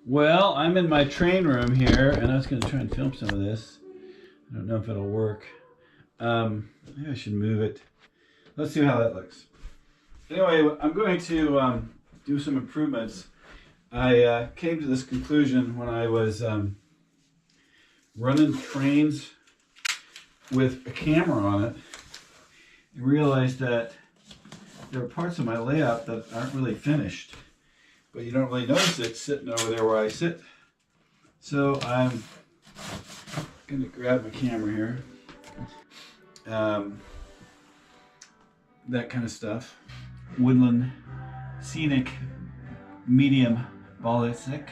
Well, I'm in my train room here, and I was going to try and film some of this. I don't know if it'll work. Maybe I should move it. Let's see how that looks. Anyway, I'm going to do some improvements. I came to this conclusion when I was running trains with a camera on it and realized that there are parts of my layout that aren't really finished, but you don't really notice it sitting over there where I sit. So I'm going to grab my camera here. That kind of stuff. Woodland Scenic Medium Ballistic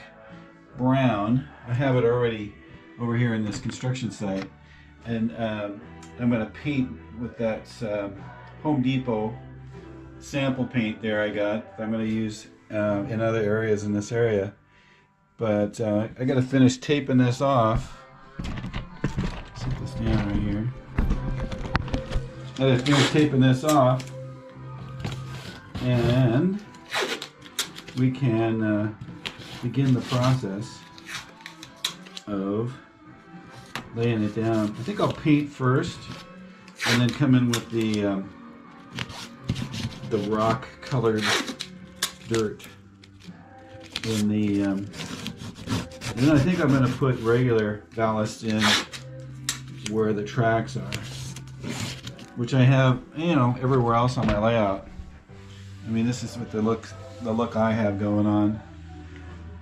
Brown. I have it already over here in this construction site, and I'm going to paint with that Home Depot sample paint there I got. I'm going to use in other areas in this area, but I got to finish taping this off. Set this down right here. I got to finish taping this off, and we can begin the process of laying it down. I think I'll paint first, and then come in with the rock colored dirt in the and then I think I'm going to put regular ballast in where the tracks are, which I have, you know, everywhere else on my layout. I mean, this is what the look I have going on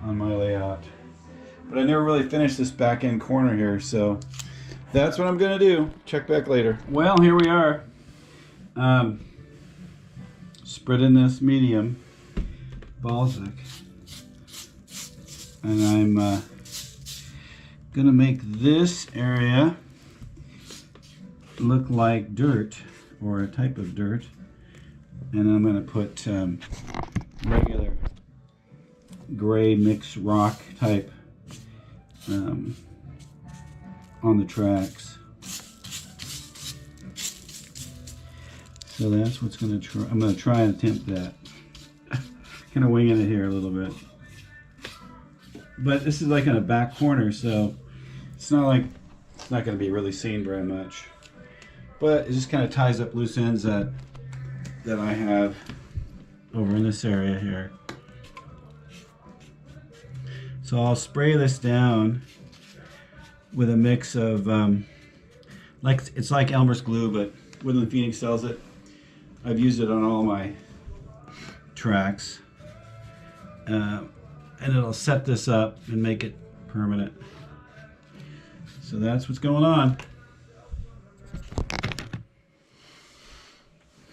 my layout. But I never really finished this back end corner here, so that's what I'm going to do. Check back later. Well, here we are. Spreading this medium balsamic, and I'm going to make this area look like dirt, or a type of dirt, and I'm going to put regular gray mixed rock type on the tracks. So that's what's going to try. I'm going to try and attempt that. Kind of winging it here a little bit, but this is like in a back corner, so it's not like it's not going to be really seen very much. But it just kind of ties up loose ends that I have over in this area here. So I'll spray this down with a mix of it's like Elmer's glue, but Woodland Phoenix sells it. I've used it on all my tracks, and it'll set this up and make it permanent. So that's what's going on.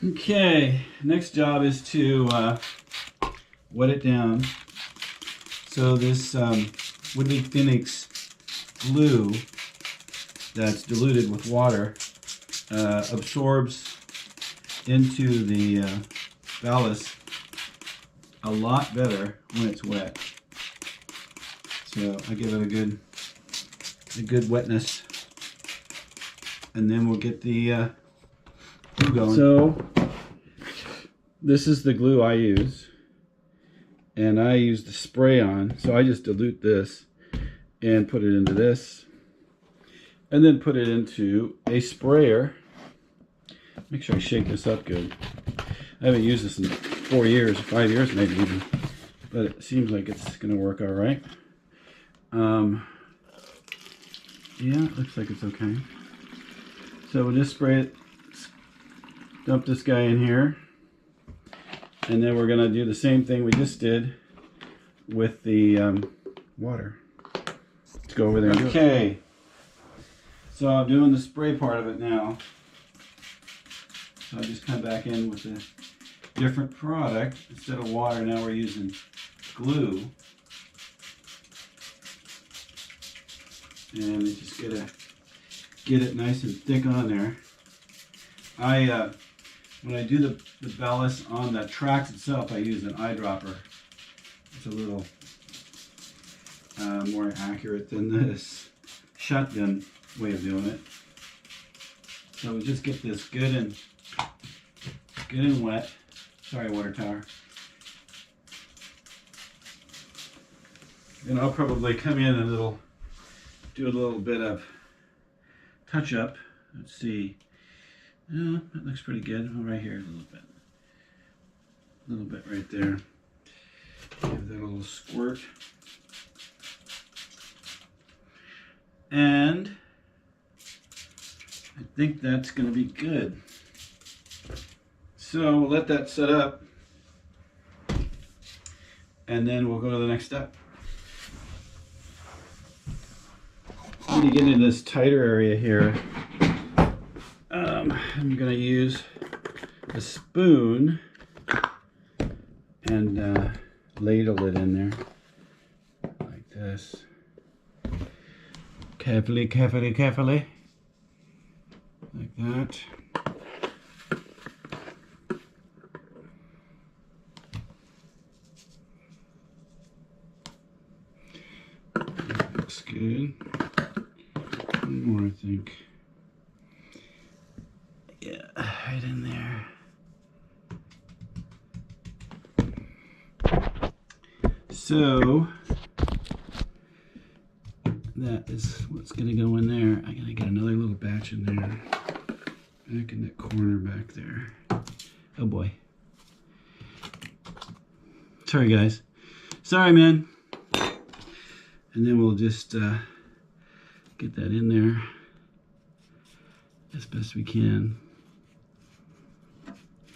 Okay, next job is to wet it down. So this Woodland Phoenix glue that's diluted with water absorbs into the ballast a lot better when it's wet. So I give it a good wetness, and then we'll get the glue going. So this is the glue I use, and I use the spray on. So I just dilute this and put it into this, and then put it into a sprayer. Make sure I shake this up good. I haven't used this in 4 years, 5 years maybe even, but it seems like it's going to work all right. Yeah, it looks like it's okay. So we'll just spray it, dump this guy in here, and then we're going to do the same thing we just did with the water. Let's go over there and do it. Okay, so I'm doing the spray part of it now. So I just come back in with a different product. Instead of water, now we're using glue. And we just gotta get it nice and thick on there. When I do the ballast on the tracks itself, I use an eyedropper. It's a little more accurate than this shotgun way of doing it. So we just get this good and wet. Sorry, water tower. And I'll probably come in and do a little bit of touch up. Let's see. Oh, that looks pretty good. Oh, right here, a little bit right there. Give that a little squirt. And I think that's going to be good. So we'll let that set up, and then we'll go to the next step. When you get into this tighter area here, I'm going to use a spoon and ladle it in there like this. Carefully, carefully, carefully. Like that. Looks good. One more, I think. Yeah, right in there. So that is what's going to go in there. I gotta get another little batch in there, back in that corner back there. Oh boy. Sorry guys. Sorry man. And then we'll just get that in there as best we can.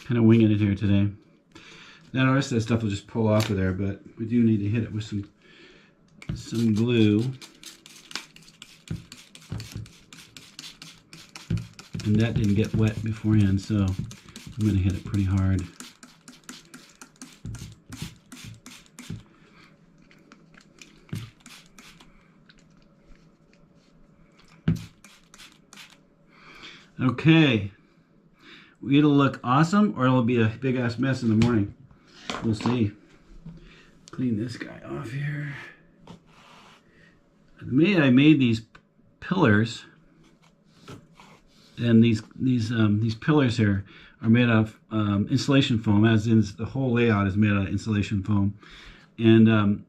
Kind of winging it here today. Now the rest of that stuff will just pull off of there, but we do need to hit it with some glue. And that didn't get wet beforehand, so I'm going to hit it pretty hard. Okay. It'll look awesome, or it'll be a big ass mess in the morning. We'll see. Clean this guy off here. I made these pillars, and these pillars here are made of insulation foam, as in the whole layout is made out of insulation foam. And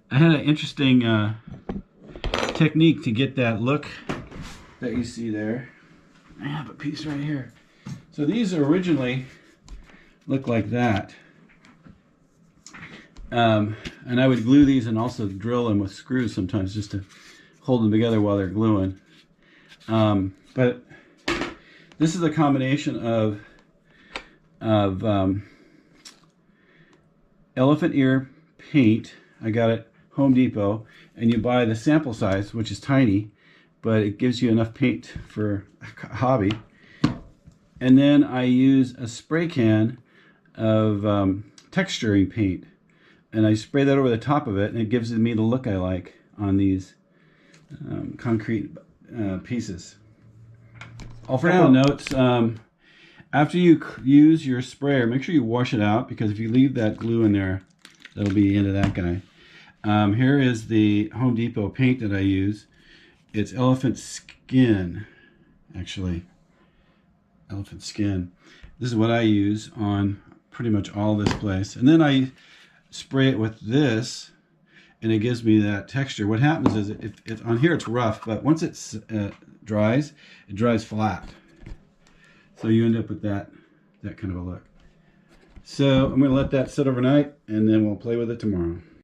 I had an interesting technique to get that look that you see there. I have a piece right here. So these originally look like that. And I would glue these and also drill them with screws sometimes just to hold them together while they're gluing. But this is a combination of elephant ear paint. I got it Home Depot, and you buy the sample size, which is tiny, but it gives you enough paint for a hobby. And then I use a spray can of texturing paint, and I spray that over the top of it, and it gives me the look I like on these concrete pieces. All for now. Notes: after you use your sprayer, make sure you wash it out, because if you leave that glue in there, that'll be the end of that guy. Here is the Home Depot paint that I use. It's elephant skin, actually. Elephant skin. This is what I use on pretty much all this place. And then I spray it with this, and it gives me that texture. What happens is, on here it's rough, but once it dries flat. So you end up with that kind of a look. So I'm going to let that sit overnight, and then we'll play with it tomorrow.